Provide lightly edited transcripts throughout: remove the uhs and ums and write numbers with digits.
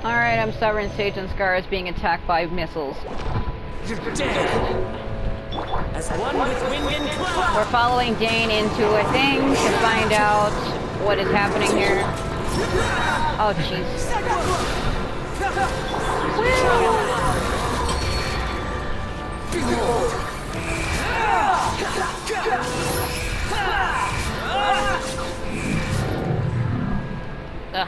Alright, I'm Sovereign Sage and Scar is being attacked by missiles. You're dead! As one with wind and cloud! We're following Dane into a thing to find out what is happening here. Oh, jeez. Ugh.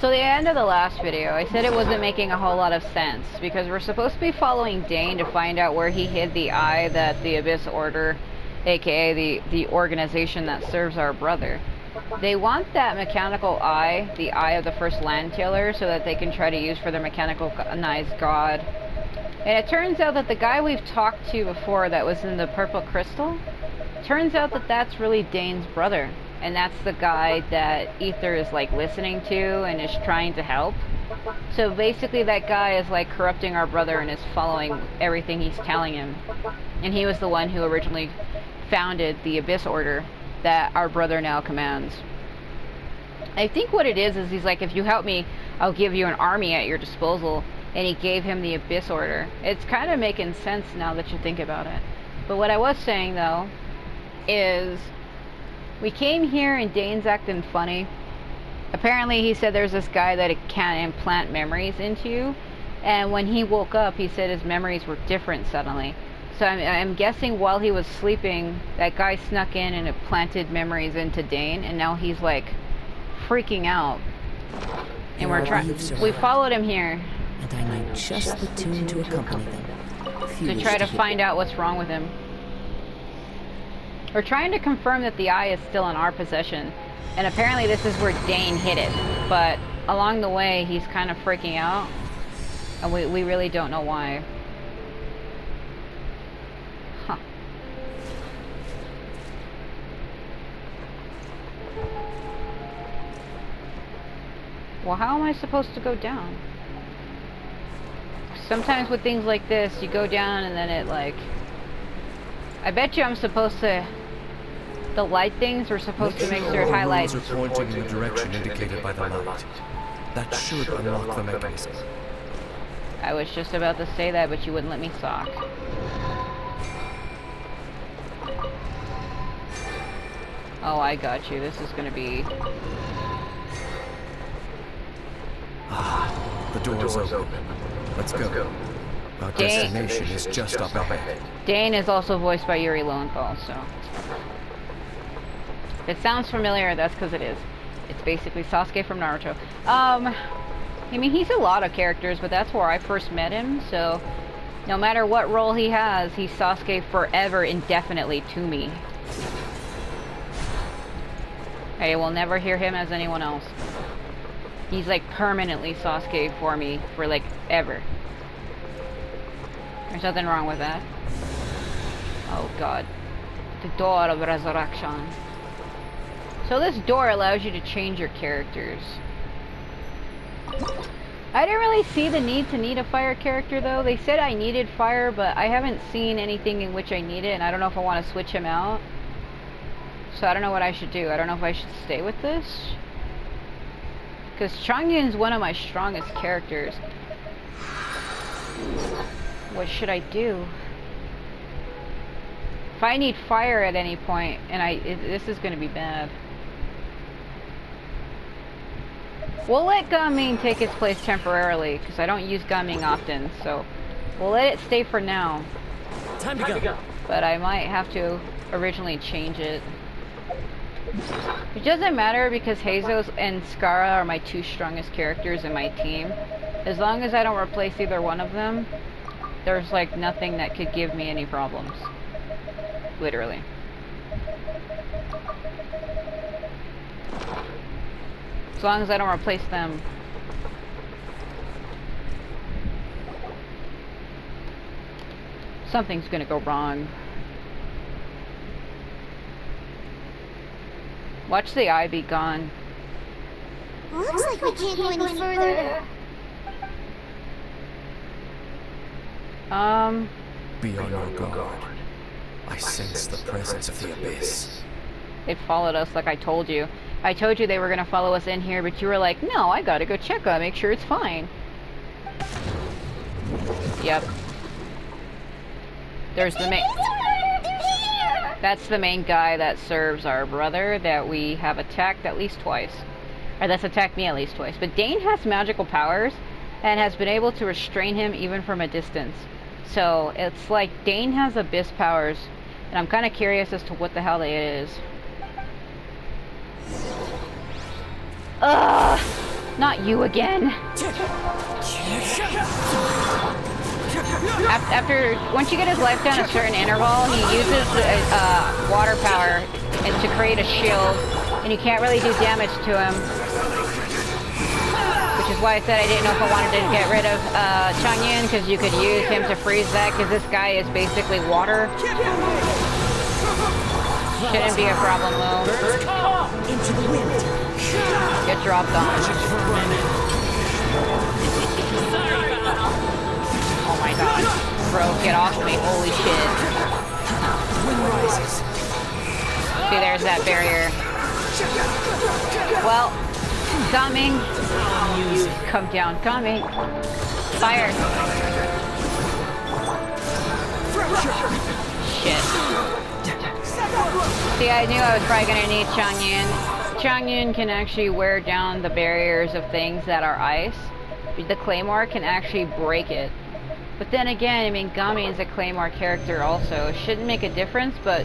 So the end of the last video, I said it wasn't making a whole lot of sense, because we're supposed to be following Dane to find out where he hid the eye that the Abyss Order, aka the organization that serves our brother. They want that mechanical eye, the eye of the first land tiller, so that they can try to use for their mechanicalized god. And it turns out that the guy we've talked to before that was in the purple crystal, turns out that that's really Dane's brother. And that's the guy that Aether is like listening to and is trying to help. So basically that guy is like corrupting our brother and is following everything he's telling him. And he was the one who originally founded the Abyss Order that our brother now commands. I think what it is he's like, if you help me, I'll give you an army at your disposal. And he gave him the Abyss Order. It's kind of making sense now that you think about it. But what I was saying though is, we came here and Dane's acting funny. Apparently he said there's this guy that can implant memories into you. And when he woke up, he said his memories were different suddenly. So I'm guessing while he was sleeping, that guy snuck in and implanted memories into Dane. And now he's like freaking out. And we followed him here. And I need just the tune to accompany them. To try to find out what's wrong with him. We're trying to confirm that the eye is still in our possession, and apparently this is where Dane hid it, but along the way he's kind of freaking out, and we really don't know why. Huh. Well, how am I supposed to go down? Sometimes with things like this, you go down and then it like... I bet you I'm supposed to... The light things are supposed to make sure it highlights. Are pointing in the direction indicated by the light. That should unlock the mechanism. I was just about to say that, but you wouldn't let me talk. Oh, I got you. This is gonna be... Ah, the door's open. Let's go. Our destination is just up ahead. Dane is also voiced by Yuri Lowenthal, so... If it sounds familiar, that's because it is. It's basically Sasuke from Naruto. I mean, he's a lot of characters, but that's where I first met him, so... No matter what role he has, he's Sasuke forever, indefinitely to me. I will never hear him as anyone else. He's like permanently Sasuke for me, for like, ever. There's nothing wrong with that. Oh god. The door of resurrection. So this door allows you to change your characters. I didn't really see the need a fire character though. They said I needed fire, but I haven't seen anything in which I need it, and I don't know if I want to switch him out. So I don't know what I should do. I don't know if I should stay with this. Because Chongyun's one of my strongest characters. What should I do? If I need fire at any point, and this is going to be bad. We'll let Gaming take its place temporarily, because I don't use Gaming often, so we'll let it stay for now. Time to go. But I might have to originally change it. It doesn't matter because Hazos and Skara are my two strongest characters in my team. As long as I don't replace either one of them, there's like nothing that could give me any problems. Literally. As long as I don't replace them. Something's gonna go wrong. Watch the eye be gone. Looks like we can't go any further. Be on your guard. I sense the presence of the abyss. It followed us like I told you. I told you they were gonna follow us in here, but you were like, no, I gotta go check on, make sure it's fine. Yep. There's the main... That's the main guy that serves our brother that we have attacked at least twice. Or that's attacked me at least twice. But Dane has magical powers and has been able to restrain him even from a distance. So it's like Dane has abyss powers, and I'm kind of curious as to what the hell it is. Ugh! Not you again. Once you get his life down a certain interval, he uses water power to create a shield, and you can't really do damage to him. Which is why I said I didn't know if I wanted to get rid of Changyun, because you could use him to freeze that, because this guy is basically water. Shouldn't be a problem though. Into the wind. Get dropped on. Oh my god. Bro, get off me. Holy shit. Wind rises. See, there's that barrier. Well, coming. Come down, coming. Fire. Shit. See, I knew I was probably gonna need Changyun. Changyun can actually wear down the barriers of things that are ice. The Claymore can actually break it. But then again, I mean, Gami is a Claymore character also. It shouldn't make a difference, but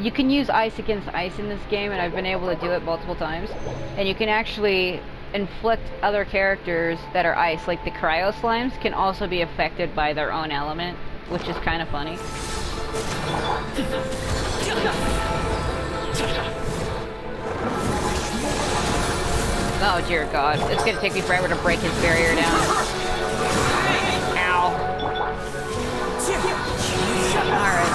you can use ice against ice in this game, and I've been able to do it multiple times. And you can actually inflict other characters that are ice, like the Cryo Slimes can also be affected by their own element, which is kind of funny. Oh dear god, it's gonna take me forever to break his barrier down. Ow. Alright.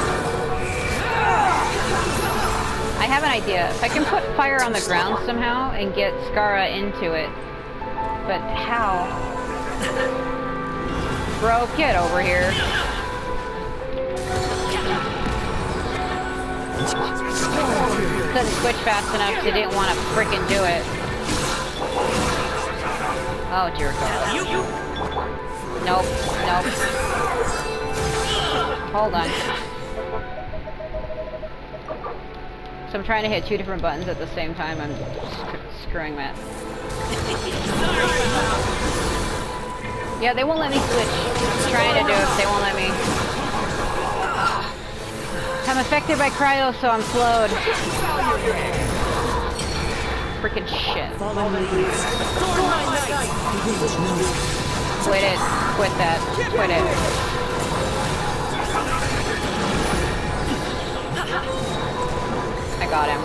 I have an idea. If I can put fire on the ground somehow and get Skara into it. But how? Bro, get over here. Couldn't switch fast enough, so didn't want to frickin' do it. Oh dear god. Nope, nope. Hold on. So I'm trying to hit two different buttons at the same time. I'm screwing that. Yeah, they won't let me switch. I'm trying to do it, but they won't let me. I'm affected by cryo, so I'm slowed. Freaking shit. Quit it. Quit that. Quit it. I got him.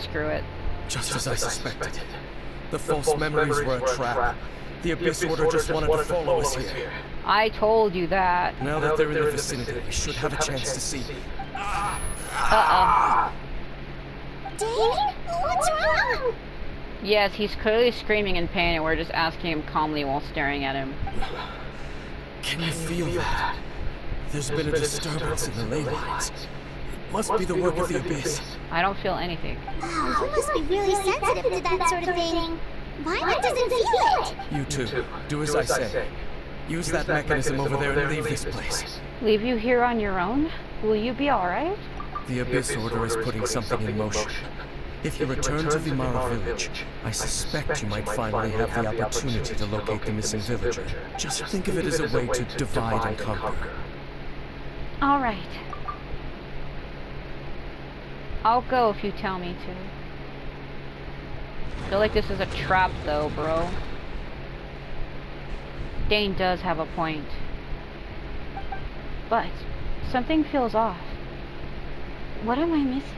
Screw it. Just as I suspected. The false memories were a trap. The Abyss Order just wanted to follow us here. I told you that. Now that they're in the vicinity, we should have a chance to see me. Uh-oh. Dane? What's wrong? Yes, he's clearly screaming in pain, and we're just asking him calmly while staring at him. Can you feel that? There's been a disturbance in the ley lines. It must be the work of the Abyss. I don't feel anything. Wow, you must be really sensitive to that sort of thing. Violet doesn't feel it. You too. Do as I say. Use that mechanism over there and leave this place. Leave you here on your own? Will you be alright? The Abyss Order is putting something in motion. If you return to Vimara village, I suspect you might finally have the opportunity to locate the missing villager. Just think of it as a way to divide and conquer. Alright. I'll go if you tell me to. I feel like this is a trap though, bro. Dane does have a point. But something feels off. What am I missing?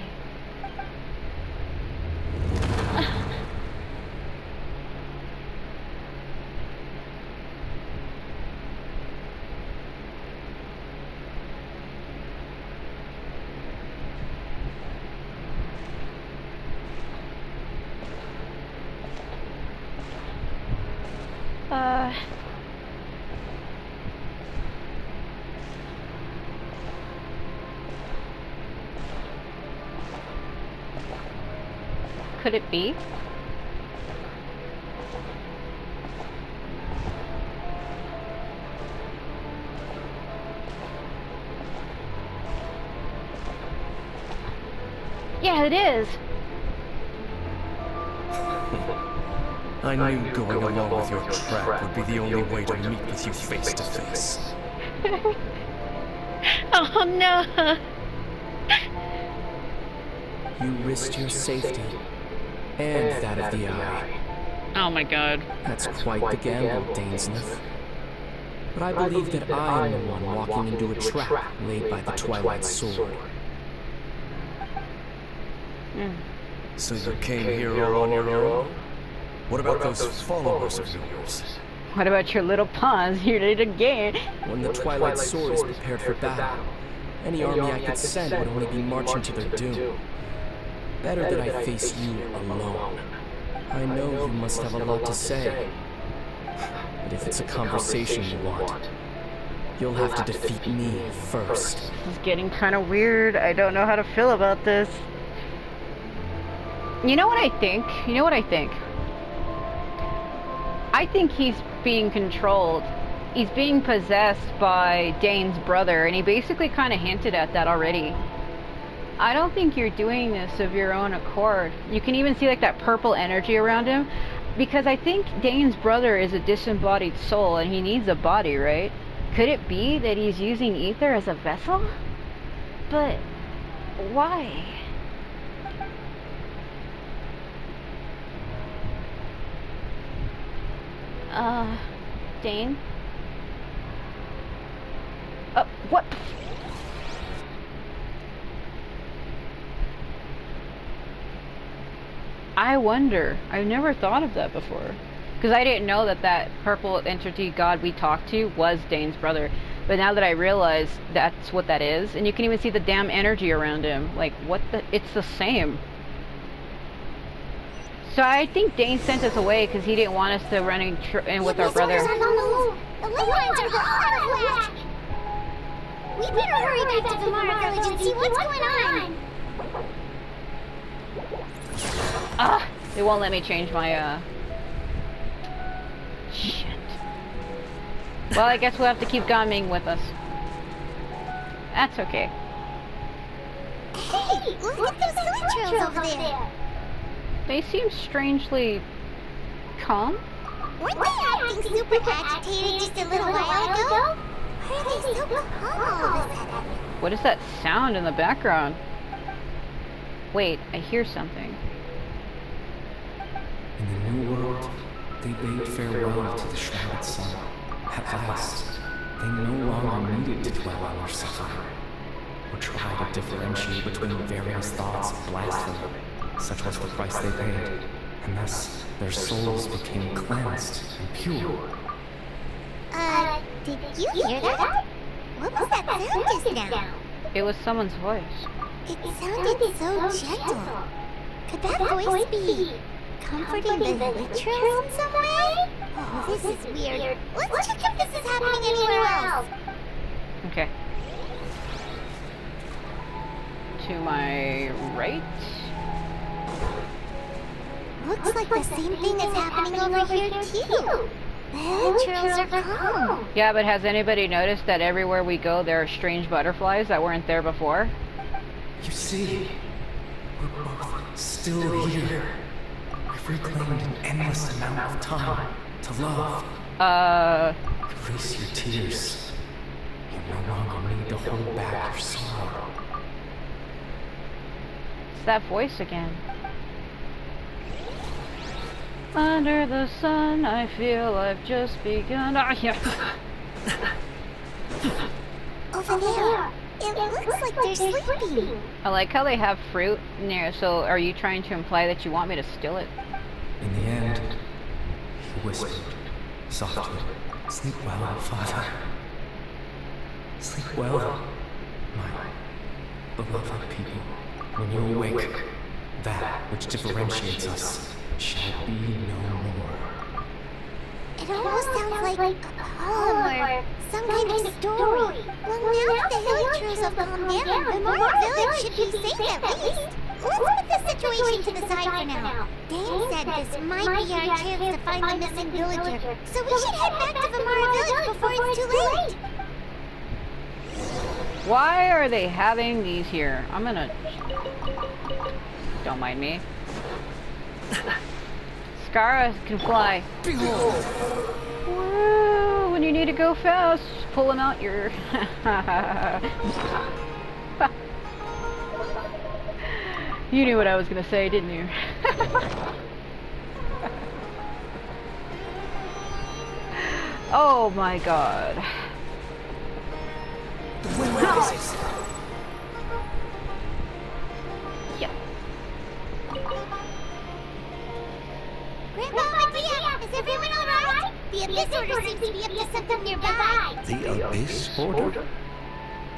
could it be? Yeah, it is. I knew going along with your trap would be the only way to meet with you face to face. Oh no! You risked your safety and that of the Eye. Oh my god. That's quite the gamble, Dainsleif. But I believe that I am the one walking into a trap laid by the Twilight Sword. So you came here all on your own? What about those followers of yours? What about your little pawns? You did it again. When the Twilight Sword is prepared for battle, any army I could send would only be marching to their doom. Better that I face you alone. I know you must have a lot to say. But if it's a conversation you want, you'll have to defeat me first. This is getting kind of weird. I don't know how to feel about this. You know what I think? I think he's being controlled. He's being possessed by Dane's brother, and he basically kind of hinted at that already. I don't think you're doing this of your own accord. You can even see like that purple energy around him, because I think Dane's brother is a disembodied soul and he needs a body, right? Could it be that he's using Aether as a vessel? But why? Dane? What? I wonder. I've never thought of that before. Because I didn't know that that purple entity god we talked to was Dane's brother. But now that I realize that's what that is, and you can even see the damn energy around him. Like, what the? It's the same. So I think Dane sent us away because he didn't want us to run in with our brother. The ley lines are all out of whack. We better hurry back to Vimara Village and see what's going on. Ah! They won't let me change my, Shit. Well, I guess we'll have to keep Gaming with us. That's okay. Hey, look at those hilly trails over there. They seem strangely calm. Weren't they acting super agitated just a little while ago? Why are they so calm all of a sudden? What is that sound in the background? Wait, I hear something. In the new world, they bade farewell to the shrouded sun. At last, they no longer needed to dwell or suffer, or try to differentiate between various thoughts of blasphemy. Such was the price they paid, and thus their souls became cleansed and pure. Did you hear that? What was that sound just now? It was someone's voice. It sounded so gentle. Could that voice be comforting the literal in some way? Oh, this is weird. Let's check if this is happening anywhere else. Okay. To my right? Looks like the same thing is happening over here too. The literals are calm. Yeah, but has anybody noticed that everywhere we go there are strange butterflies that weren't there before? You see, we're both still here. We've reclaimed an endless amount of time to love. Release your tears. You no longer need to hold back your sorrow. It's that voice again. Under the sun, I feel I've just begun. Ah, yeah. Over there. It looks like they're sleeping. I like how they have fruit near. So, are you trying to imply that you want me to steal it? In the end, he whispered softly, "Sleep well, Father. Sleep well, my beloved people. When you awake, that which differentiates us shall be no more." It almost sounds like a poem or some kind of story. Well, now that the literals have calmed down, Vimara Village should be safe at least. let's put this situation to the side for now. Dane said this might be our chance to find the missing villager, so we should head back to Vamara Village before it's too late. Why are they having these here? I'm gonna... Don't mind me. Skara can fly. Behold! Woo, when you need to go fast, pull him out your... You knew what I was gonna say, didn't you? Oh my god. The wind rises. Yep. Grandpa, Medea, is everyone alright? The Abyss Order seems to be up to something nearby. The Abyss Order?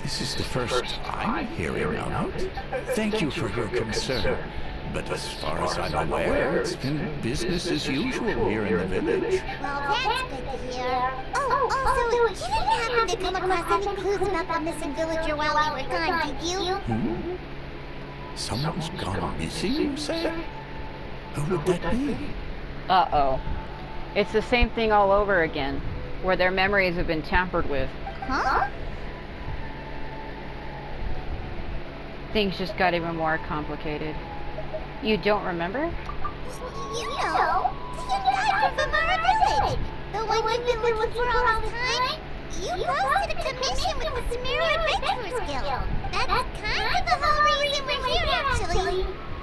This is the first I'm hearing of it. Thank you for your concern. But as far as I'm aware, it's been business as usual here in the village. Well, that's good to hear. Oh, also, you didn't happen to come across any clues about the missing villager while we were gone, did you? Someone's gone missing, you say? Who would that be? Uh-oh. It's the same thing all over again, where their memories have been tampered with. Huh? Things just got even more complicated. You don't remember? You know, the young guy from Vamara Village. The one we've been looking for all this time. You posted a commission with the Samira Adventurers Guild. That's kind of the whole reason we're here, actually.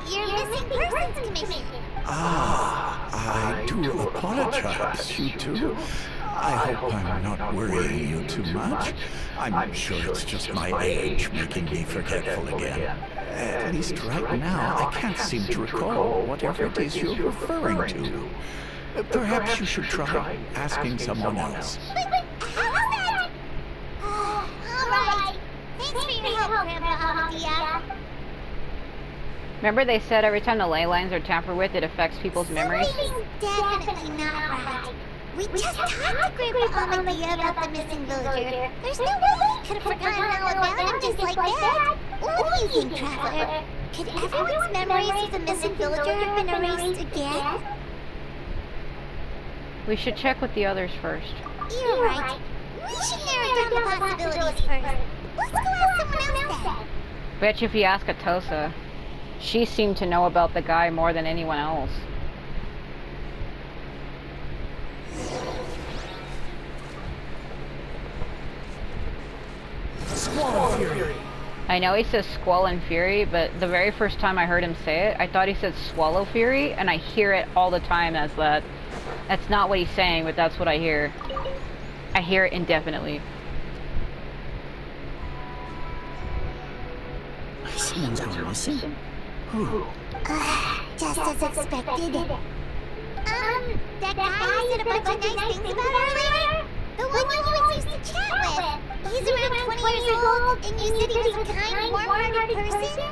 Your missing persons commission. I do apologize, you two. I hope I'm not worrying you too much. I'm sure it's just my age making me forgetful again. At least right now, I can't seem to recall whatever it is you're referring to. Perhaps you should try asking someone else. Wait, how was that? Alright. Thanks for your help, Grandpa Medea. Remember they said every time the ley lines are tampered with, it affects people's memories? Something's definitely not right. We just talked to Grandpa Medea about the missing villager. There's no way he could have forgotten all about him just like that. What do you think, Traveler? Could everyone's memories of the missing villager have been erased again? We should check with the others first. You're right. We should narrow down the possibilities first. Let's go ask someone else then. Bet you if you ask Atosa, she seemed to know about the guy more than anyone else. Squall of Fury. I know he says Squall and Fury, but the very first time I heard him say it, I thought he said Swallow Fury, and I hear it all the time as that. That's not what he's saying, but that's what I hear. I hear it indefinitely. Someone's gone missing? Who? Just as expected. That guy who said a bunch of nice things about earlier? The one you always used to chat with. He's around 20 years old, and you said he was a kind, warm-hearted person?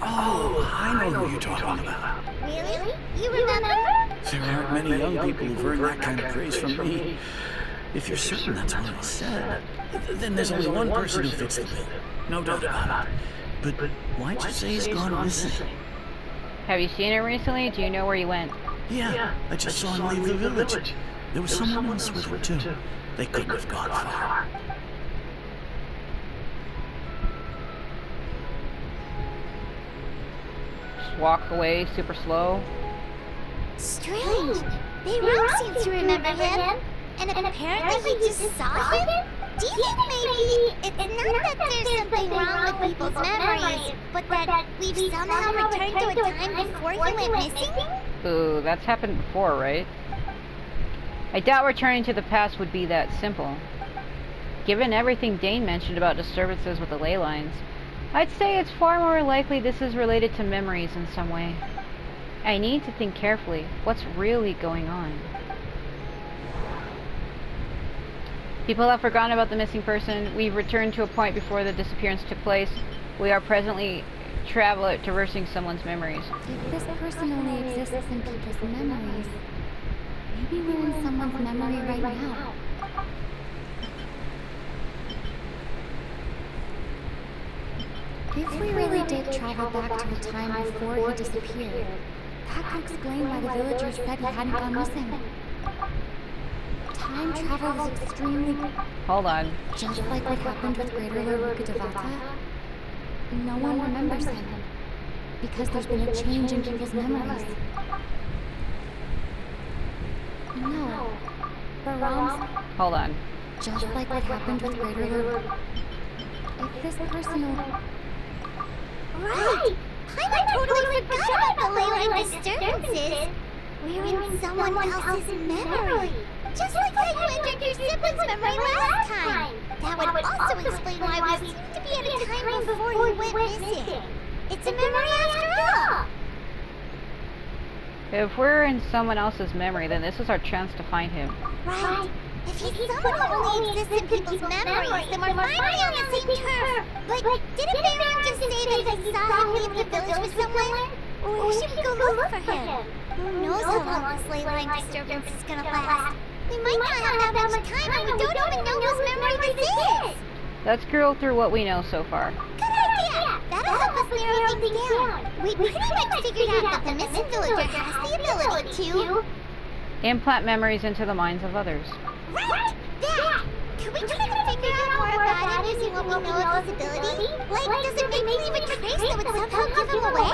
Oh, I know who you're talking about. Really? You remember? There aren't many young people who've earned that kind of praise from me. If you're certain that's what I said, then there's only one person who fits the bill. No doubt about it. But why'd you say he's gone missing? Have you seen him recently? Do you know where he went? Yeah, I just saw him leave the village. There was someone else with him, too. They couldn't have gone far. Just walk away super slow. Strange. Beirut seems to remember him. And apparently he just saw him? Do you think maybe it's not that there's something wrong with people's memories, but that we've somehow returned to a time before he went missing? Ooh, that's happened before, right? I doubt returning to the past would be that simple. Given everything Dane mentioned about disturbances with the ley lines, I'd say it's far more likely this is related to memories in some way. I need to think carefully. What's really going on? People have forgotten about the missing person. We've returned to a point before the disappearance took place. We are presently traversing someone's memories. If this person only exists in people's memories, maybe we're in someone's memory right now. If if we really did travel back to a time before he disappeared, that could explain why the villagers said he hadn't gone missing. Time travel is extremely... Hold on. Just like what happened with Greater Lord Rukadevata, no one remembers him, because there's been a change in people's memories. No, Baram's... Hold on. Just like what happened with Greater Lord... If this person... Right! I totally forgot about the ley-line disturbances. We're in someone else's memory. Just like how you entered your sibling's memory last time. That would also explain why we seem to be at a time before he went missing. It's a memory after all. If we're in someone else's memory, then this is our chance to find him. Right. If he's someone who only exists in people's memories, then we're finally on the same turf. But didn't Baron just say that he saw him leave the village with someone? Or should we go look for him? Who knows how long this ley line disturbance is gonna last? We might not have that much time, and we don't even know whose memory this is. Let's go through what we know so far. Good idea! That'll help us narrow things down. We pretty much figured out that the missing villager has the ability to... Implant memories into the minds of others. Right! That! Can we try to figure out more about him using what we know of his ability? Like, does it maybe leave a trace that would somehow give him away?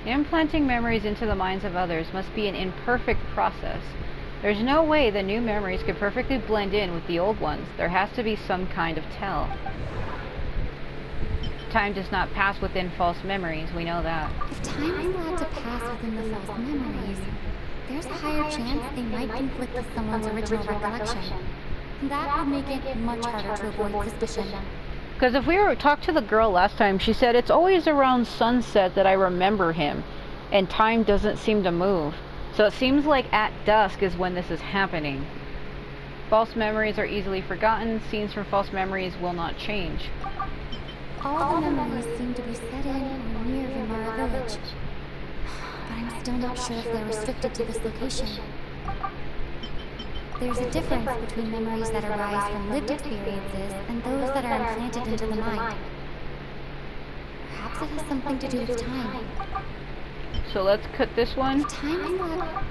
Implanting memories into the minds of others must be an imperfect process. There's no way the new memories could perfectly blend in with the old ones. There has to be some kind of tell. Time does not pass within false memories, we know that. If time is allowed to pass within the false memories, there's a higher chance they might conflict with someone's original recollection. That would make it much harder to avoid suspicion. Because if we talked to the girl last time, she said it's always around sunset that I remember him, and time doesn't seem to move. So it seems like at dusk is when this is happening. False memories are easily forgotten. Scenes from false memories will not change. All the memories seem to be set in or near Vimara village. But I'm still not sure if they're restricted to this location. There's a difference between memories that arise from lived experiences and those that are implanted into the mind. Perhaps it has something to do with time. So let's cut this one If time is not...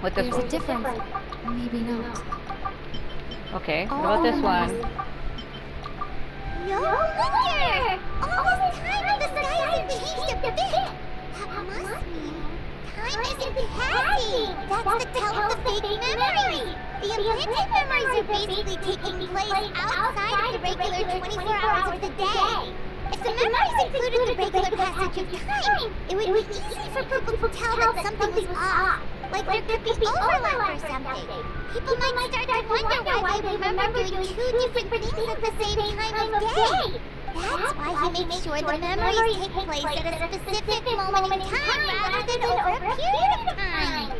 with this There's a one. difference. Maybe not. Okay, what All about this memories- one? Yo, look here! All this time in the sky hasn't changed a bit! That must mean time isn't passing! That's the tell of the fake memories! The implanted memories are basically taking place outside of the regular 24 hours of the day! If the memories included the regular passage of time, it would be easy for people to tell that something was off. Like there could be overlap or something. People might start to wonder why they remember doing two different things at the same time of day. That's why he makes sure the memories take place at a specific moment in time rather than over a period of time.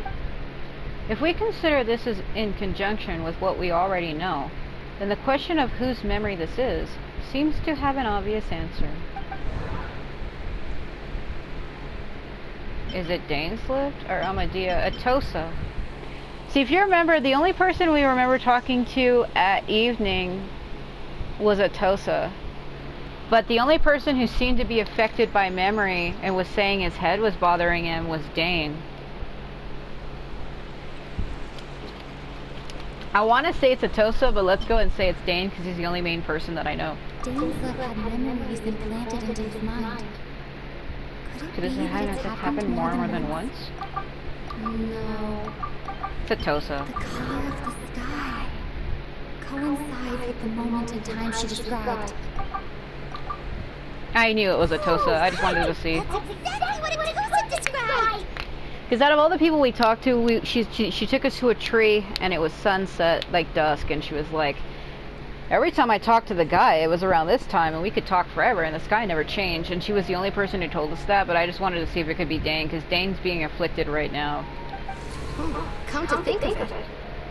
If we consider this as in conjunction with what we already know, then the question of whose memory this is seems to have an obvious answer. Is it Dainslift or Amadea? Atosa. See, if you remember, the only person we remember talking to at evening was Atosa. But the only person who seemed to be affected by memory and was saying his head was bothering him was Dane. I want to say it's Atosa, but let's go and say it's Dane because he's the only main person that I know. Dainslift had memories implanted into his mind. Could this happen more than once? No. It's Atosa. The color of the sky coincides with the moment in time she described. I knew it was Atosa. I just wanted to see. That's exactly what Atosa described! Because out of all the people we talked to, she took us to a tree, and it was sunset, like dusk, and she was like, every time I talked to the guy, it was around this time, and we could talk forever, and the sky never changed, and she was the only person who told us that, but I just wanted to see if it could be Dane, because Dane's being afflicted right now. Come to think of it,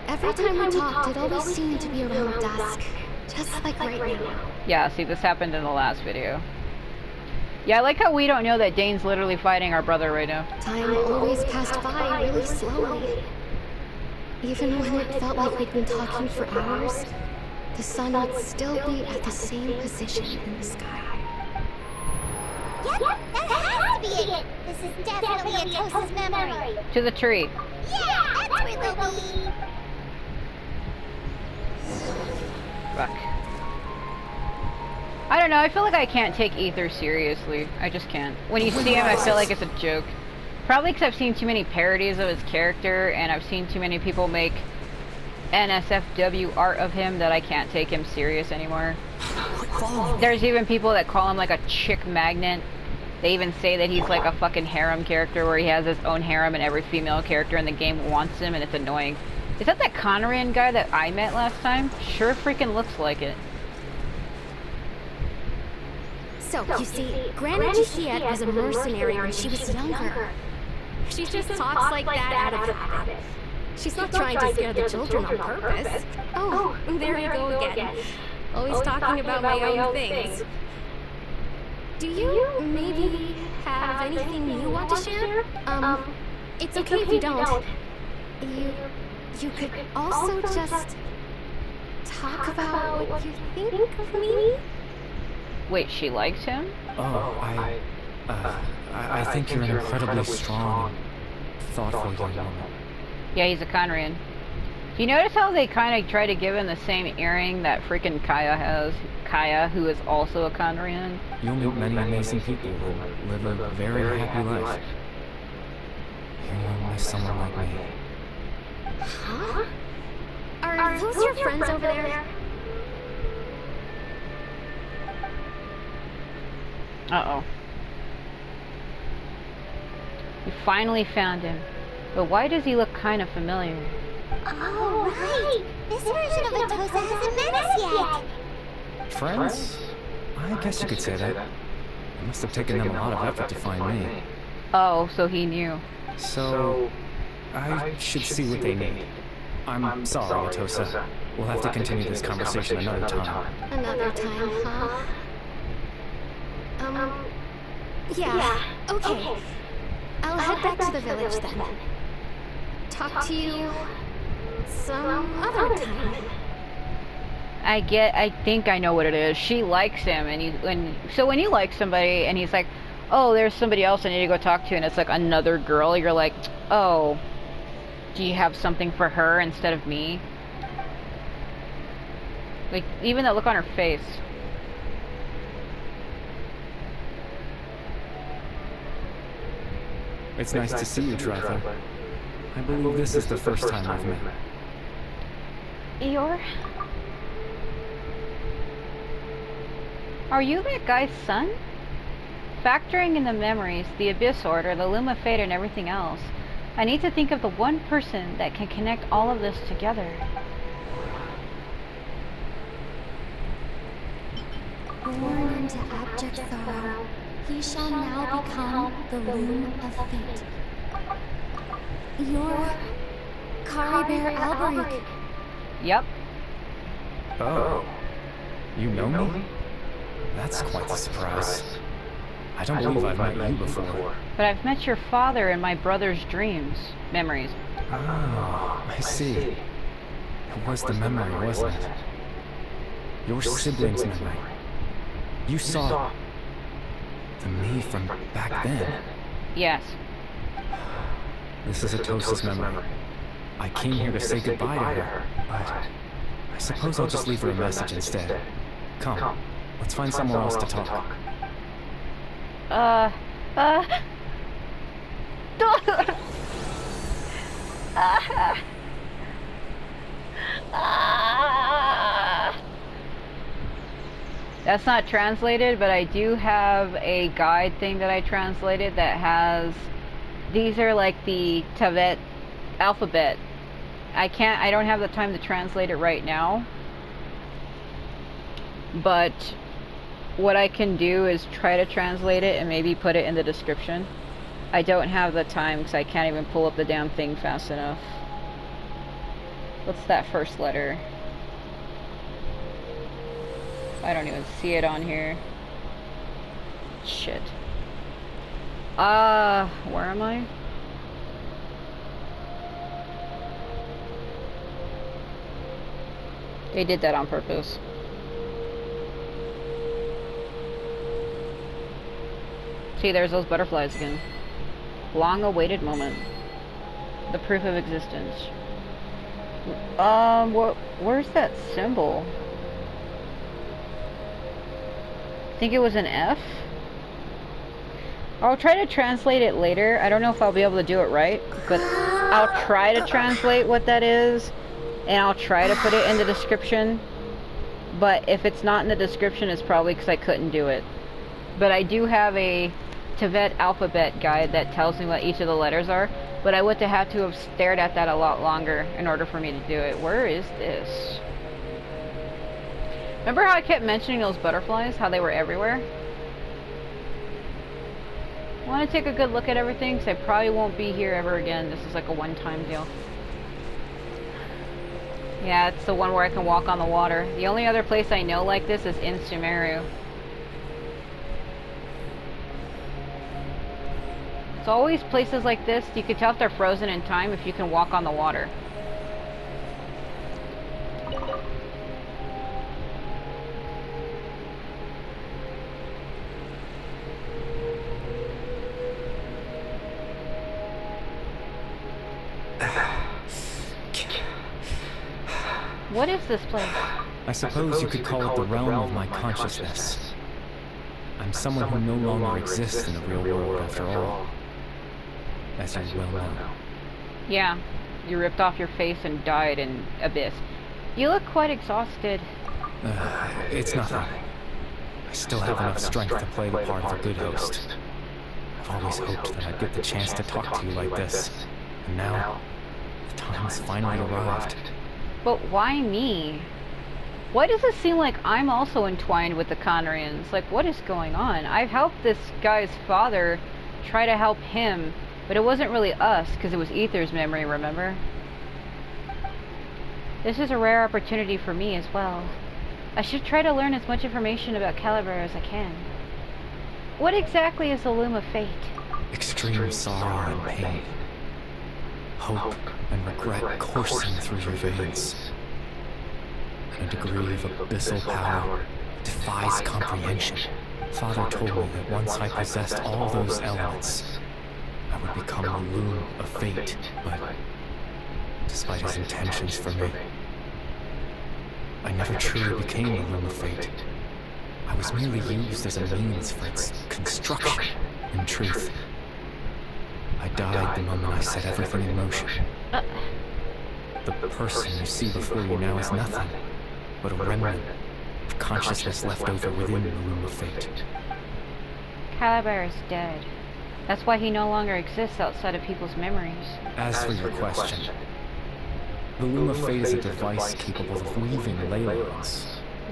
every time we talked, it always seemed to be around dusk, just like right now. Yeah, see, this happened in the last video. Yeah, I like how we don't know that Dane's literally fighting our brother right now. Time always passed by really slowly. Even when it felt like we'd been talking for hours, the sun would still be at the same position in the sky. that has to be it. This is definitely Atosa's memory. To the tree. Yeah, that's where they'll be. Fuck. I don't know, I feel like I can't take Aether seriously. I just can't. When you see him, I feel like it's a joke. Probably because I've seen too many parodies of his character, and I've seen too many people make NSFW art of him that I can't take him serious anymore. There's even people that call him like a chick magnet. They even say that he's like a fucking harem character where he has his own harem and every female character in the game wants him, and it's annoying. Is that Conorian guy that I met last time? Sure freaking looks like it. So, you see, Granny Juliet was a mercenary when she was younger. She just talks like that out of habit. She's not trying to scare the children on purpose. Oh, there you go again. Always talking about my own things. Do you maybe have anything you want to share? It's okay if you don't. You could also just talk about what you think of me? Wait, she likes him? Oh, I think you're an incredibly strong, thoughtful young woman. Yeah, he's a Conorian. Do you notice how they kind of try to give him the same earring that freaking Kaya has? Kaya, who is also a Conorian. You'll meet many amazing people who live a very happy life. You won't miss someone like me. Huh? Are those your friends over there? Uh-oh. You finally found him. But why does he look kind of familiar? Oh, right. This version of Atosa hasn't met us yet. Friends? I guess you could say that. It must have taken them a lot of effort to find me. Oh, so he knew. So, I should see what they need. I'm sorry, Atosa. We'll have to continue this conversation another time. Another time, huh? Yeah, okay. I'll head back to the village then. Talk to you some other time. I think I know what it is. She likes him, and so when you like somebody and he's like, oh, there's somebody else I need to go talk to, and it's like another girl, you're like, oh, do you have something for her instead of me? Like, even that look on her face. It's nice to see you, Trifle. I believe this is the first time we've met. Eeyore? Are you that guy's son? Factoring in the memories, the Abyss Order, the Luma Fate, and everything else, I need to think of the one person that can connect all of this together. Born into abject sorrow, he shall now become the Loom of Fate. You're Caribert Alberic. Yep. Oh. You know me? That's quite the surprise. I don't believe I've met you before. But I've met your father in my brother's dreams. Memories. Oh, I see. It was the memory, wasn't it? Your sibling's memory. You saw the me from back then. Yes. This is Atosa's memory. I came here to say goodbye to her, but I suppose I'll just leave her a message instead. Come, let's find somewhere else to talk. That's not translated, but I do have a guide thing that I translated that has, these are like the Tibet alphabet. I don't have the time to translate it right now, but what I can do is try to translate it and maybe put it in the description. I don't have the time because I can't even pull up the damn thing fast enough. What's that first letter? I don't even see it on here. Shit. Where am I? They did that on purpose. See, there's those butterflies again. Long-awaited moment. The proof of existence. Where's that symbol? I think it was an F? I'll try to translate it later. I don't know if I'll be able to do it right, but I'll try to translate what that is, and I'll try to put it in the description. But if it's not in the description, it's probably because I couldn't do it. But I do have a Tibet alphabet guide that tells me what each of the letters are, but I would have to have stared at that a lot longer in order for me to do it. Where is this? Remember how I kept mentioning those butterflies, how they were everywhere? I want to take a good look at everything, because I probably won't be here ever again. This is like a one-time deal. Yeah, it's the one where I can walk on the water. The only other place I know like this is in Sumeru. It's always places like this. You can tell if they're frozen in time if you can walk on the water. What is this place? I suppose you could call it the realm of my consciousness. I'm someone who no longer exists in the real world after all. As you well know. Yeah, you ripped off your face and died in Abyss. You look quite exhausted. It's nothing. I still have enough strength to play the part of a good host. I've always hoped that I'd get the chance to talk to you like this. And now, the time's finally arrived. But why me? Why does it seem like I'm also entwined with the Conrians? Like, what is going on? I've helped this guy's father try to help him, but it wasn't really us, because it was Aether's memory, remember? This is a rare opportunity for me as well. I should try to learn as much information about Caliber as I can. What exactly is the Loom of Fate? Extreme sorrow and pain. Hope and regret coursing through your veins. And a degree of abyssal power defies comprehension. Father told me that once I possessed all those elements, I would become the Loom of Fate, but despite his intentions for me, I never truly became the Loom of Fate. I was merely used as a means for its construction. In truth, I died the moment I set everything in motion. The person you see before you now is nothing but a remnant of consciousness left over within the Loom of Fate. Caliber is dead. That's why he no longer exists outside of people's memories. As for your question, the Loom of Fate is a device capable of weaving ley lines.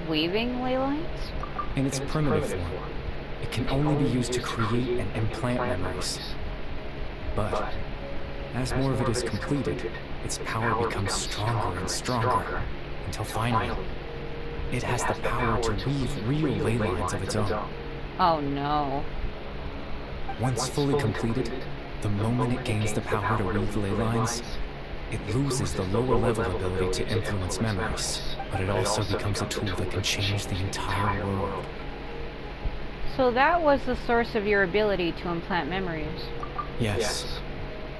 Weaving ley lines? In its primitive form, it can only be used to create and implant memories. But as more of it is completed, its power becomes stronger and stronger, until finally, it has the power to weave real ley lines of its own. Oh no. Once fully completed, the moment it gains the power to weave ley lines, it loses the lower level ability to influence memories, but it also becomes a tool that can change the entire world. So that was the source of your ability to implant memories. Yes.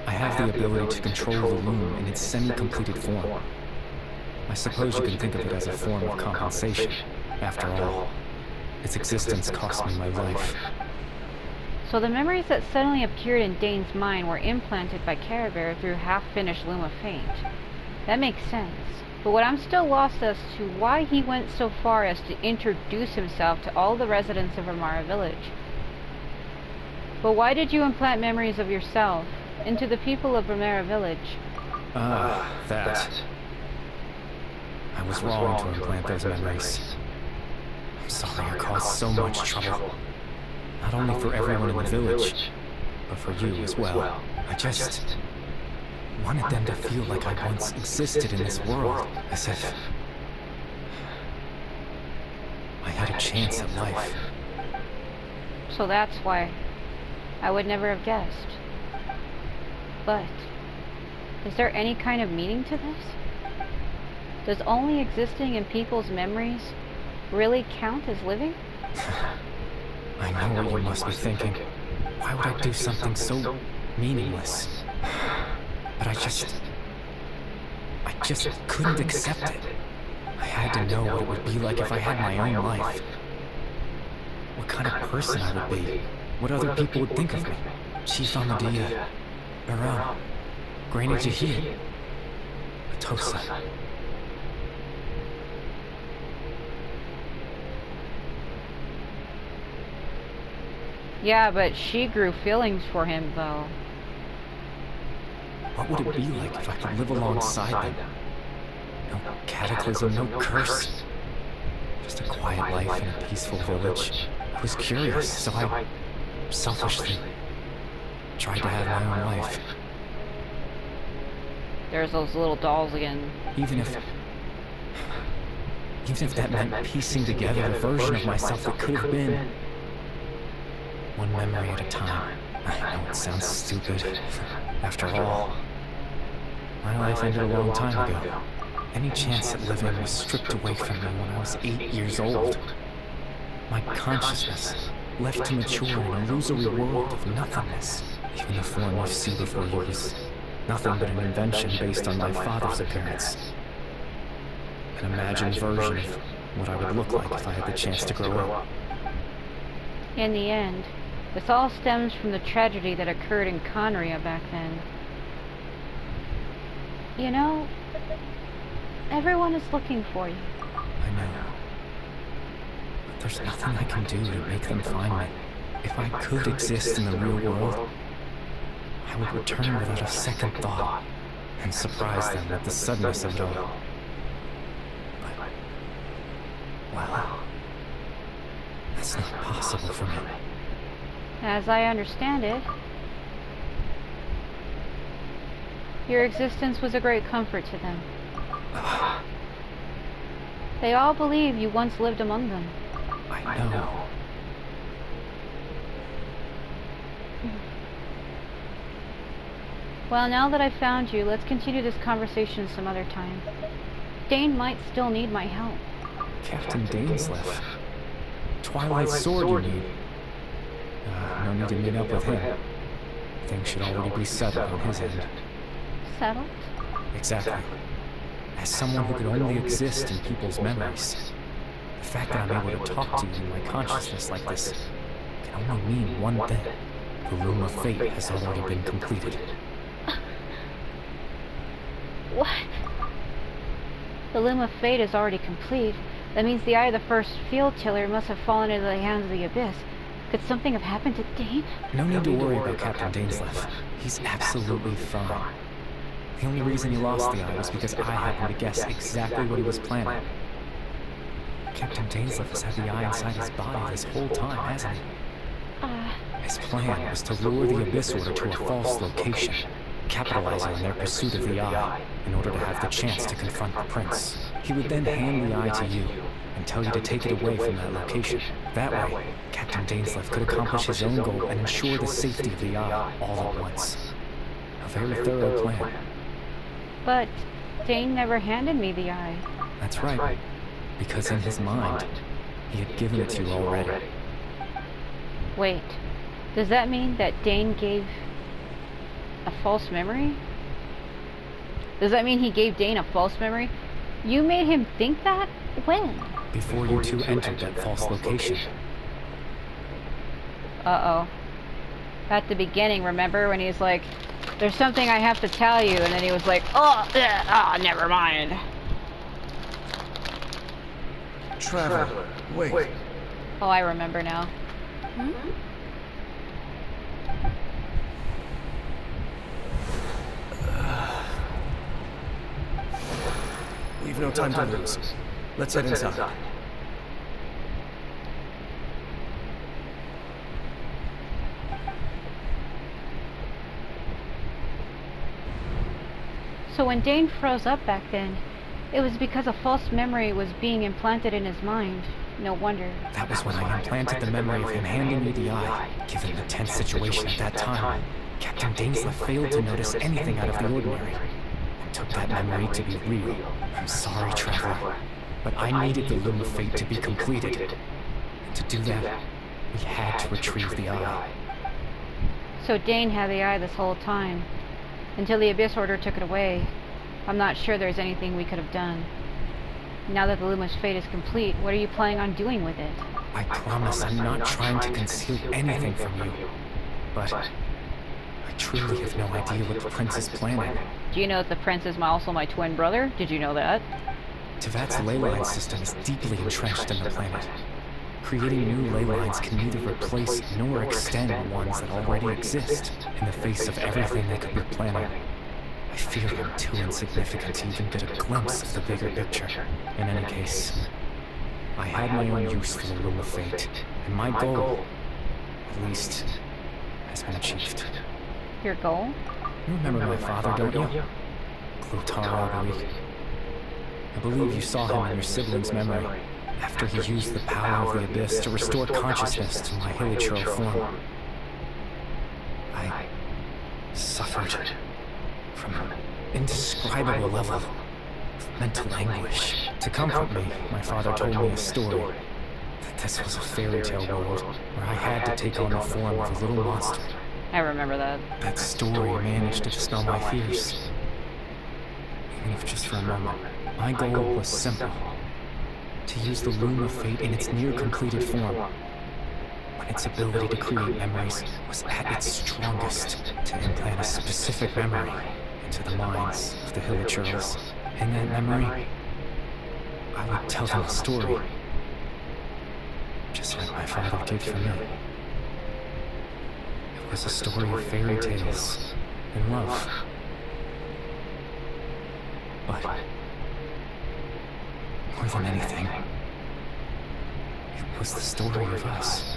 I have the ability to control the Loom in its semi-completed form. I suppose you can think of it as a form of compensation. After all, its existence cost me my life. So the memories that suddenly appeared in Dane's mind were implanted by Carabear through half-finished Loom of Fate. That makes sense. But what I'm still lost as to why he went so far as to introduce himself to all the residents of Amara Village. But why did you implant memories of yourself into the people of Amara Village? That. I was wrong to implant those memories. I'm sorry I caused so much trouble. Not only for everyone in the village, but for you as well. I just wanted them to feel like I once existed in this world, as if I had a chance at life. So that's why I would never have guessed. But is there any kind of meaning to this? Does only existing in people's memories really count as living? I know what you must be thinking. Why would I do something so meaningless? But I just couldn't accept it. I had to know what it would be like if I had my own life. What kind of person I would be. What other people would think of me. Chief Amadia, Aram, Granny Jahia, Atosa. Yeah, but she grew feelings for him, though. What would it be like if I could live alongside them? No cataclysm, no curse. Just a quiet life in a peaceful village. I was curious, so I selfishly tried to have my own life. There's those little dolls again. Even if that meant piecing together a version of myself that could have been. One memory at a time. I know it sounds stupid. After all, my life ended a long time ago. Any chance at living was stripped away from me when I was 8 years old. My consciousness left to mature in an illusory world of nothingness. Even the form you see before you was nothing but an invention based on my father's appearance. An imagined version of what I would look like if I had the chance to grow up. In the end, this all stems from the tragedy that occurred in Conria back then. You know, everyone is looking for you. I know. But there's nothing I can do to make them find me. If I could exist in the real world, I would return without a second thought and surprise them with the suddenness of it all. But, well, that's not possible for me. As I understand it, your existence was a great comfort to them. They all believe you once lived among them. I know. Well, now that I've found you, let's continue this conversation some other time. Dane might still need my help. Captain Dainsleif. Twilight Sword you need. No need to meet up with him. Things should already be settled on his end. Settled? Exactly. As someone who can only exist in people's memories, the fact that I'm able to talk to you in my consciousness like this can only mean one thing. The Loom of Fate has already been completed. What? The Loom of Fate is already complete. That means the Eye of the First Field Tiller must have fallen into the hands of the Abyss. Could something have happened to Dane? No need to worry about Captain Dainsleif. He's absolutely fine. The only reason he lost the eye was because I happened to guess exactly what he was planning. Captain Dainsleif has had the eye inside his body this whole time, hasn't he? His plan was to lure the Abyss Order to a false location, capitalizing on their pursuit of the eye, in order to have the chance to confront the prince. He would then hand the eye to you, and tell you to take it away from that location. That way, Captain Dainsleif could accomplish his own goal and ensure the safety of the eye all at once. A very thorough plan. But Dane never handed me the eye. That's right, because in his mind, he had given it to you already. Wait, does that mean that Dane gave a false memory? Does that mean he gave Dane a false memory? You made him think that? When? Before you two entered that false location. Uh-oh. At the beginning, remember when he's like, there's something I have to tell you, and then he was like, never mind. Traveler, wait. Oh, I remember now. We've no time to lose. Let's head inside. So when Dane froze up back then, it was because a false memory was being implanted in his mind. No wonder. That was when I implanted the memory of him handing me the eye. Given the tense situation at that time, Captain Dainsleif failed to notice anything out of the ordinary, and took that memory to be real. I'm sorry, Traveler, but I needed the Loom of Fate to be completed. And to do that, we had to retrieve the eye. So Dane had the eye this whole time, until the Abyss Order took it away. I'm not sure there's anything we could have done. Now that the Luma's fate is complete, what are you planning on doing with it? I promise I'm not trying to conceal anything from you. But I truly have no idea what the prince is planning. Do you know that the prince is also my twin brother? Did you know that? Tevat's ley line system is deeply entrenched in the planet. Creating new ley lines can neither replace nor extend ones that already exist in the face of everything they could be planning. I fear I'm too insignificant to even get a glimpse of the bigger picture. In any case, I had my own use for the Luma Fate, and my goal, at least, has been achieved. Your goal? You remember my father, don't you? Clotaro, I believe you saw him in your sibling's memory, after he used the power of the Abyss to restore consciousness to my Hilichurl form. I suffered from an indescribable level of mental anguish. To comfort me, my father told me a story, that this was a fairy tale world, where I had to take on the form of a little monster. I remember that. That story managed to dispel my fears. Even if just for a moment. My goal was simple. To use the Luma Fate in its near-completed form, when its ability to create memories was at its strongest, to implant a specific memory into the minds of the Hilichurls. In that memory, I would tell them a story, just like my father did for me. It was a story of fairy tales and love. But more than anything, it was the story of us.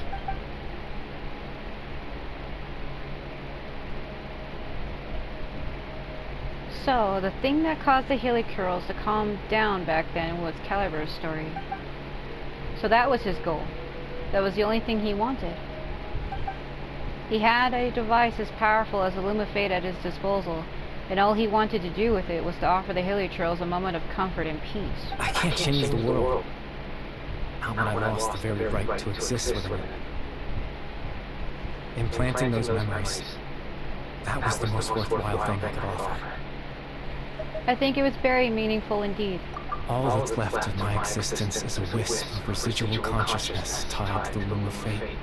So, the thing that caused the Hilichurls to calm down back then was Calibur's story. So that was his goal. That was the only thing he wanted. He had a device as powerful as the Luma Fate at his disposal, and all he wanted to do with it was to offer the Hilichurls a moment of comfort and peace. I can't change the world. Not when I lost the very right to exist within it. Implanting those memories, that was the most worthwhile thing I could offer. I think it was very meaningful indeed. All that's left of my existence is a wisp of residual consciousness tied to the Luma Fate.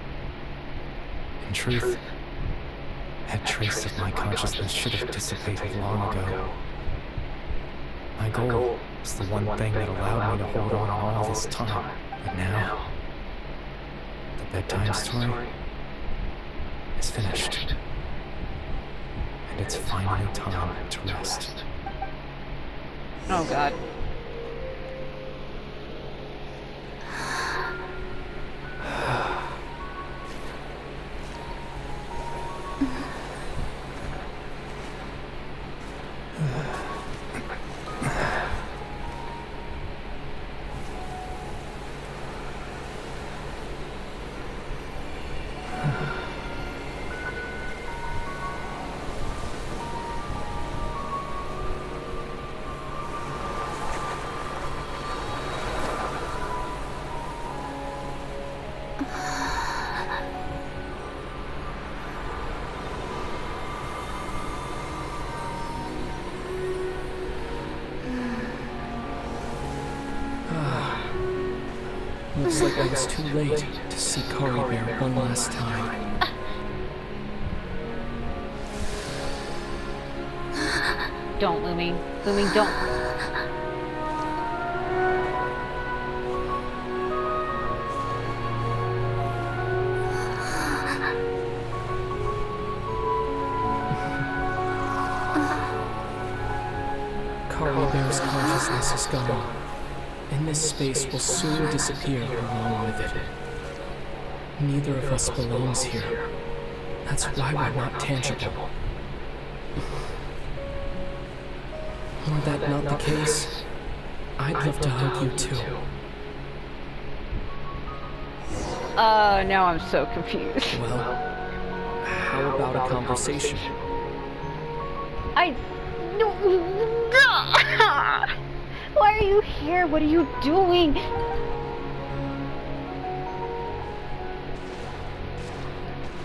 In truth, that trace of my consciousness should have dissipated long ago. My goal was the one thing that allowed me to hold on all this time. But now, the bedtime story is finished. And it's finally time to rest. Oh god. Looks like I was too late to see Kari Bear one last time. Don't, Lumine. Lumine, don't. Kari Bear's consciousness is gone, and this space will soon disappear along with it. Neither of us belongs here. That's why we're not tangible. Were that not the case, I'd love to hug you too. Now I'm so confused. Well, how about a conversation? Why are you here? What are you doing?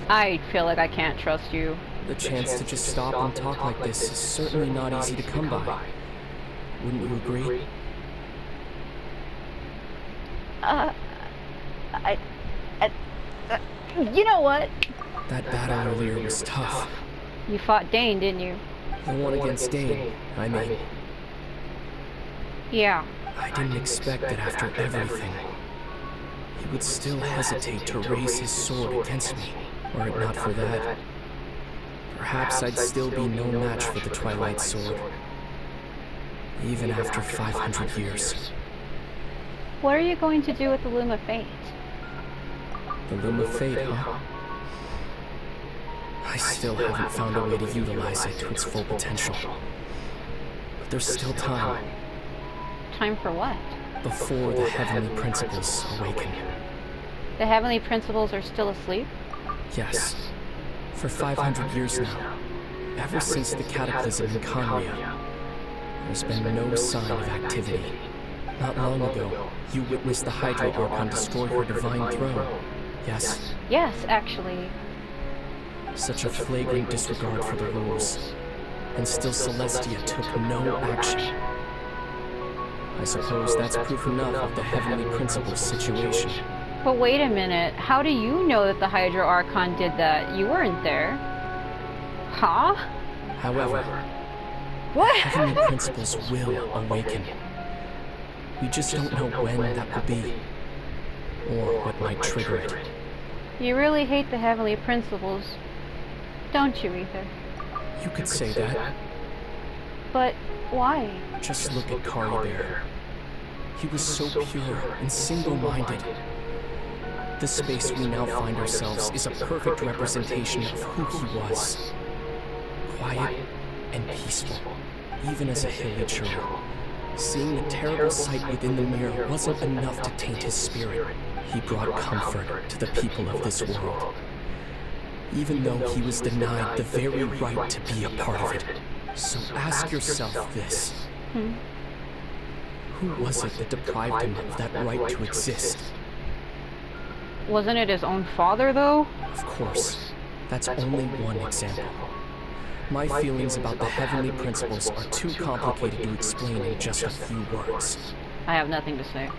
I feel like I can't trust you. The chance to just stop and talk like this is certainly not easy to come by. Wouldn't you agree? You know what? That battle earlier was tough. You fought Dane, didn't you? The one against Dane, I mean. Yeah. I didn't expect that after everything, he would still hesitate to raise his sword against me. Were it not for that, perhaps I'd still be no match for the Twilight Sword. Even after 500 years. What are you going to do with the Loom of Fate? The Loom of Fate, huh? I still haven't found a way to utilize it to its full potential. But there's still time. Time for what? Before the Heavenly Principles awaken. The Heavenly Principles are still asleep? Yes. For 500 years now. Ever since the cataclysm in Conria, there's been no sign of activity. Not long ago, you witnessed the Hydra Archon destroy her divine throne. Yes? Yes, actually. Such a flagrant disregard for the rules. And still Celestia took no action. I suppose that's proof enough of the Heavenly Principles situation. But wait a minute, how do you know that the Hydra Archon did that? You weren't there. Huh? However, What? Heavenly Principles will awaken. We just don't know when that will be. Or what might trigger it. You really hate the Heavenly Principles, don't you, Aether? You could say that. But why? Just look at Kari Bear. He was so pure and single-minded. The space we now find ourselves is a perfect representation of who he was. Quiet and peaceful, even as a hilly churl. Seeing the terrible sight within the mirror wasn't enough to taint his spirit. He brought comfort to the people of this world. Even though he was denied the very right to be a part of it. So ask yourself this. Who was it that deprived him of that right to exist? Wasn't it his own father, though? Of course. That's only one example. My feelings about the Heavenly Principles are too complicated to explain in just a few words. I have nothing to say.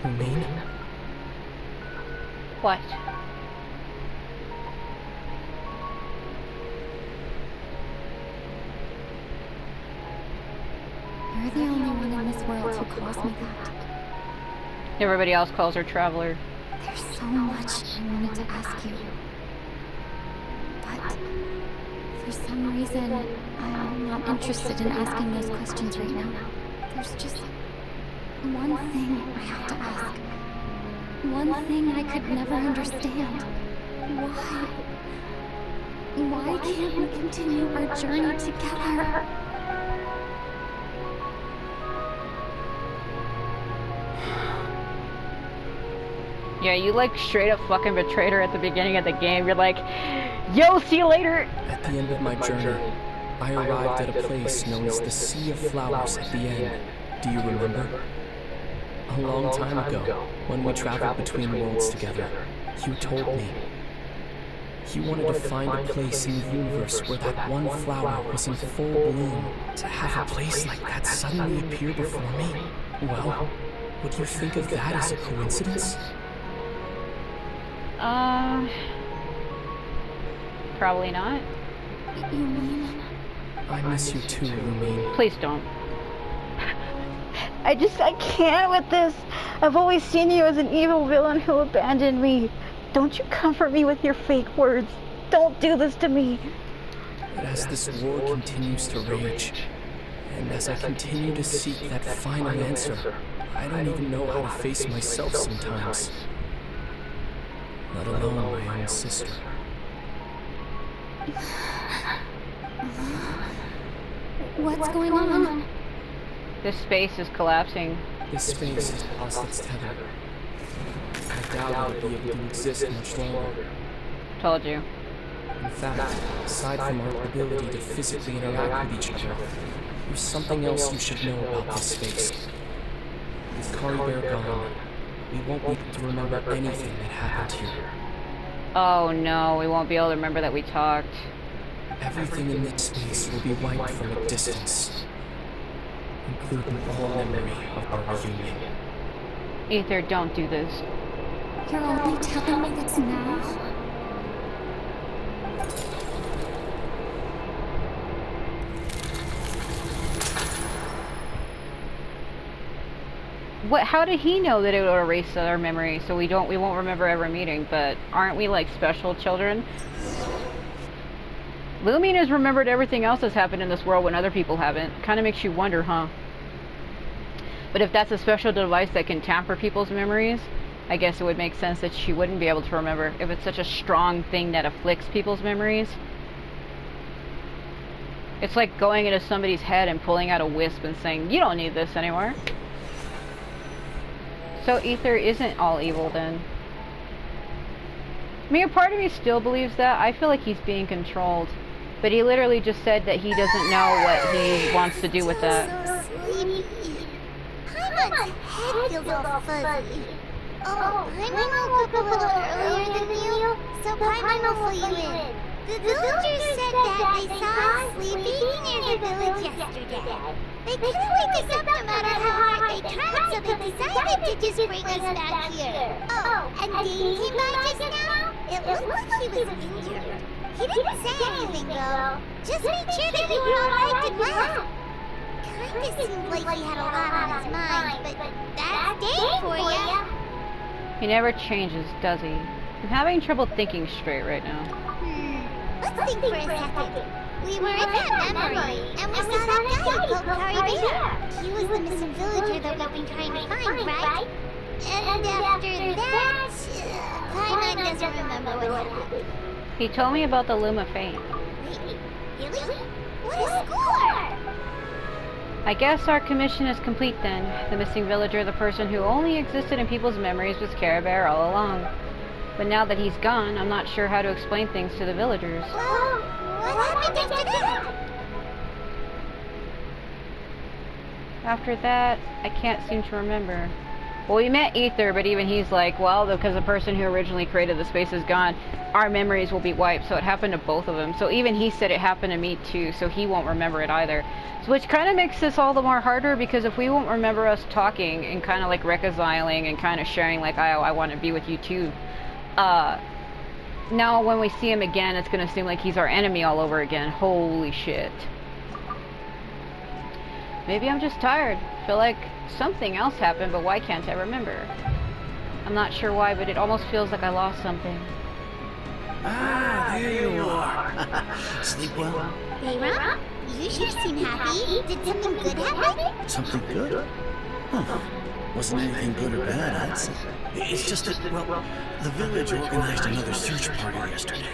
Lumine? What? You're the only one in this world who calls me that. Everybody else calls her Traveler. There's so much I wanted to ask you. But for some reason, I'm not interested in asking those questions right now. There's just one thing I have to ask. One thing I could never understand. Why? Why can't we continue our journey together? Yeah, you like straight up fucking betrayed her at the beginning of the game. You're like, yo, see you later. At the end of my journey, I arrived at a place known as the Sea of Flowers at the end. Do you remember? A long time ago, when we traveled between worlds together, you told me you wanted to find a place in the universe where that one flower was in full bloom. To have a place like that suddenly appear before me, well, would you think of that as a coincidence? Probably not. You mean? I miss you too, Lumine. Please don't. I can't with this. I've always seen you as an evil villain who abandoned me. Don't you comfort me with your fake words. Don't do this to me. But as this war continues to rage, and as I continue to seek that final answer, I don't even know how to face myself sometimes. Let alone my own sister. What's going on? This space is collapsing. This space has lost its tether. I doubt it'll be able to exist much longer. Told you. In fact, aside from our ability to physically interact with each other, there's something else you should know about this space. With Kari Bear gone, we won't be able to remember anything that happened here. Oh no, we won't be able to remember that we talked. Everything in this space will be wiped from a distance, including all memory of our reunion. Aether, don't do this. You're only telling me this now? What? How did he know that it would erase our memory so we won't remember ever meeting? But aren't we like special children? Lumine has remembered everything else that's happened in this world when other people haven't. Kind of makes you wonder, huh? But if that's a special device that can tamper people's memories, I guess it would make sense that she wouldn't be able to remember if it's such a strong thing that afflicts people's memories. It's like going into somebody's head and pulling out a wisp and saying, you don't need this anymore. So Aether isn't all evil then. I mean, a part of me still believes that. I feel like he's being controlled. But he literally just said that he doesn't know what he wants to do with that. So sleepy. Paimon's head feels all fuzzy. Oh, Paimon woke up a little earlier than you, so Paimon will fill you in. The villagers said that they saw us sleeping near the village yesterday. They couldn't wake us up no matter how hard they tried, so they decided to just bring us back here. Oh, and Dean came by just now? It looked like he was injured. He didn't say anything though. Just made sure that you were alright and left. Kinda seemed like he had a lot on his mind, but that's Dane for ya. He never changes, does he? I'm having trouble thinking straight right now. Let's think for a second. We were in that memory, and we saw that guy called Kari Bear. He was the missing villager that we've been trying to find, right? And after that, Paimon doesn't remember what happened. He told me about the Luma Fate. Wait, really? What a score! I guess our commission is complete then. The missing villager, the person who only existed in people's memories, was Kari Bear all along. But now that he's gone, I'm not sure how to explain things to the villagers. Well, what happened after that? After that, I can't seem to remember. Well, we met Aether, but even he's like, well, because the person who originally created the space is gone, our memories will be wiped, so it happened to both of them. So even he said it happened to me too, so he won't remember it either. So which kind of makes this all the more harder, because if we won't remember us talking and kind of like reconciling and kind of sharing like, I want to be with you too, now when we see him again, it's going to seem like he's our enemy all over again. Holy shit. Maybe I'm just tired. Feel like something else happened, but why can't I remember? I'm not sure why, but it almost feels like I lost something. Ah, there you are. Sleep well? Beira? You sure seem happy. Did something good happen? Something good? Huh. Wasn't anything good or bad, I'd say. It's just that, well, the village organized another search party yesterday.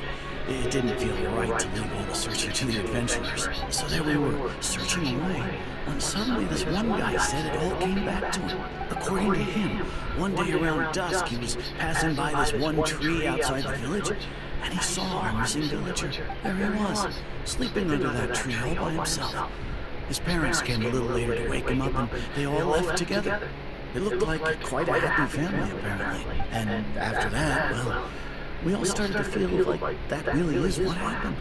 It didn't feel right to leave all the searching to the adventurers. So there we were, searching away, when suddenly this one guy said it all came back to him. According to him, one day around dusk, he was passing by this one tree outside the village, and he saw our missing villager. There he was, sleeping under that tree all by himself. His parents came a little later to wake him up, and they all left together. It looked like quite a happy family, apparently. And after that, well, we all started to feel like that really is what happened.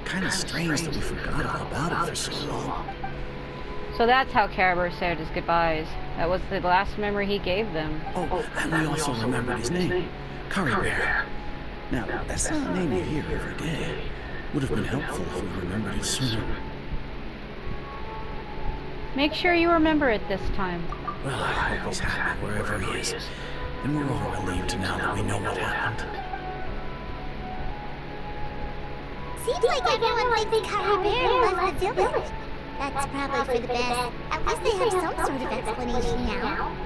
Kind of strange that we forgot all about it for so long. So that's how Kari Bear said his goodbyes. That was the last memory he gave them. Oh, and we also remembered his name, Kari Bear. Now, that's not a name you hear every day. Would have been helpful if we remembered it sooner. Make sure you remember it this time. Well, I hope he's happy wherever he is. And we're all relieved now that we know what happened. Seems like everyone thinks Kari Bear left the village. That's probably for the best. At least they have some sort of explanation now.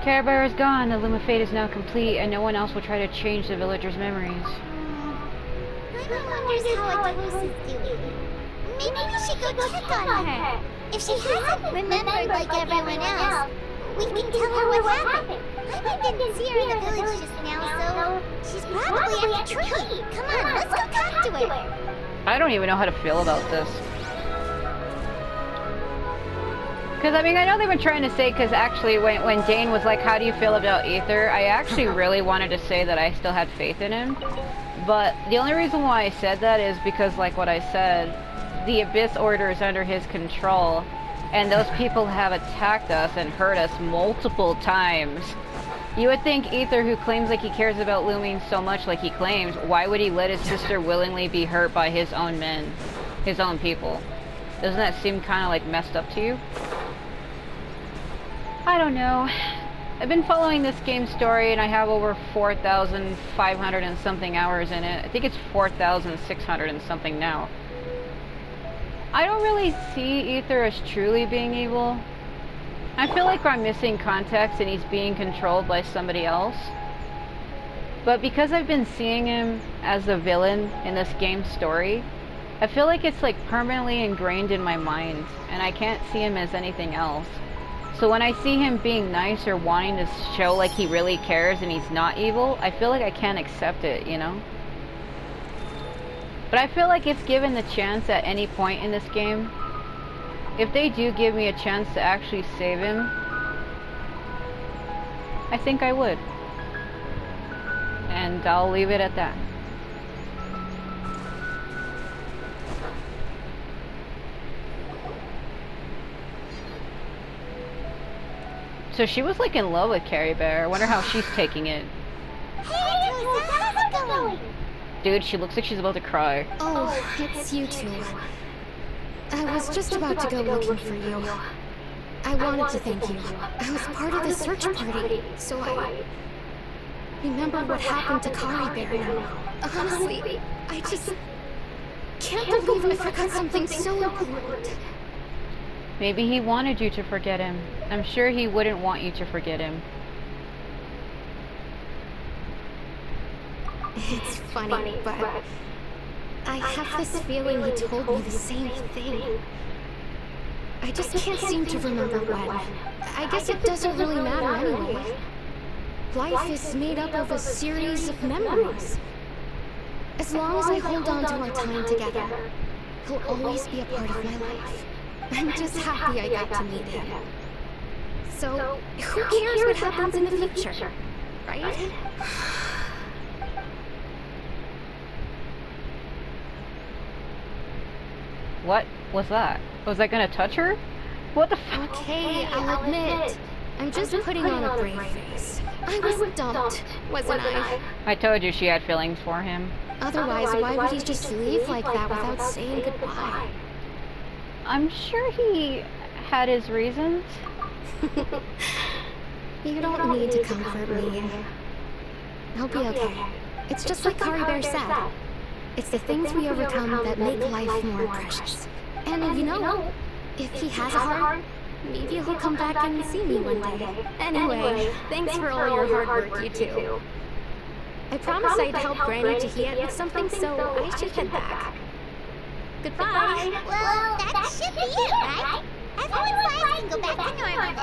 Kari Bear is gone, the Luma Fate is now complete, and no one else will try to change the villagers' memories. Paimon wonders how Atosa's doing. Maybe we should go check on her. If she hasn't remembered like everyone else, we can tell her what happened. Paimon didn't see her in the village just now, so she's probably at the tree. Come on, let's go talk to her. I don't even know how to feel about this. Because, I mean, I know they've been trying to say, because actually when Dane was like, how do you feel about Aether, I actually really wanted to say that I still had faith in him. But the only reason why I said that is because, like what I said, the Abyss Order is under his control, and those people have attacked us and hurt us multiple times. You would think Aether, who claims like he cares about Lumine so much like he claims, why would he let his sister willingly be hurt by his own men, his own people? Doesn't that seem kind of like messed up to you? I don't know. I've been following this game's story and I have over 4,500 and something hours in it. I think it's 4,600 and something now. I don't really see Aether as truly being evil. I feel like I'm missing context and he's being controlled by somebody else. But because I've been seeing him as a villain in this game's story, I feel like it's like permanently ingrained in my mind and I can't see him as anything else. So when I see him being nice or wanting to show like he really cares and he's not evil, I feel like I can't accept it, you know? But I feel like if given the chance at any point in this game, if they do give me a chance to actually save him, I think I would. And I'll leave it at that. So she was like in love with Carrie Bear. I wonder how she's taking it. Hey, Teresa, how's it going? Dude, she looks like she's about to cry. Oh, it's you two. I was just about to go looking for you. I wanted to thank you. I was part of the search party, so I remembered what happened to Carrie Bear now. Honestly, I just can't believe I forgot something so important. Maybe he wanted you to forget him. I'm sure he wouldn't want you to forget him. It's funny, but I have this feeling he told me the same thing. I just can't seem to remember when. I guess it doesn't really matter anyway. Life is made up of a series of memories. As long as I hold on to our time together, he'll always be a part of my life. I'm just happy I got to meet him. So, who cares what happens in the future, right? What was that? Was I gonna touch her? What the fuck? Okay, I'll admit. I'm just putting on a brave face. I was dumped, wasn't I? I told you she had feelings for him. Otherwise, why would he just leave like that without saying goodbye? I'm sure he had his reasons. You don't need to comfort me. I'll be okay. It's just like Carrie Bear said. It's the things we overcome that make life more precious. And you know, if he has a heart, maybe he'll come back and see me one day. Anyway, thanks for all your hard work, you two. I promised I'd help Granny Tahiyat with something, so I should head back. Goodbye. Well, that should be it, right? Everyone's lives can go back to normal.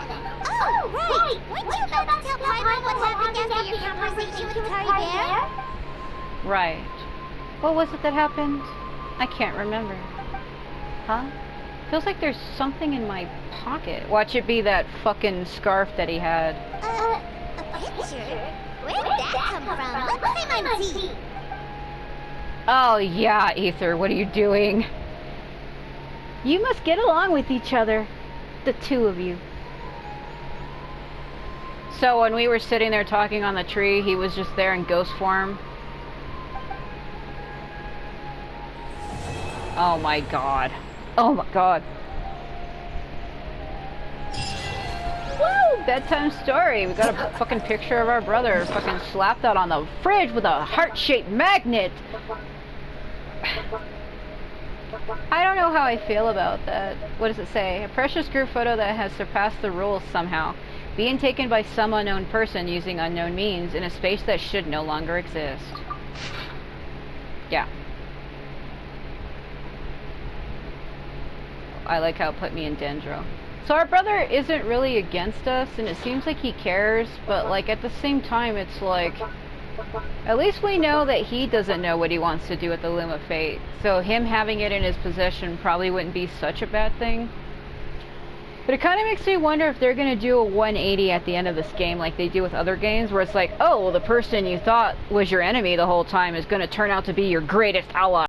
Oh, right! Weren't you about to tell Paimon what happened after your conversation with Carrie Bear? Right. What was it that happened? I can't remember. Huh? Feels like there's something in my pocket. Watch it be that fucking scarf that he had. A picture? Where did that come from? Let Paimon see. Oh yeah, Aether, what are you doing? You must get along with each other. The two of you. So when we were sitting there talking on the tree, he was just there in ghost form. Oh my god. Oh my god. Woo! Bedtime story. We got a fucking picture of our brother fucking slapped out on the fridge with a heart-shaped magnet. I don't know how I feel about that. What does it say? A precious group photo that has surpassed the rules somehow. Being taken by some unknown person using unknown means in a space that should no longer exist. Yeah. I like how it put me in Dendro. So our brother isn't really against us, and it seems like he cares, but like at the same time it's like, at least we know that he doesn't know what he wants to do with the Loom of Fate, so him having it in his possession probably wouldn't be such a bad thing. But it kind of makes me wonder if they're going to do a 180 at the end of this game like they do with other games, where it's like, oh, well, the person you thought was your enemy the whole time is going to turn out to be your greatest ally.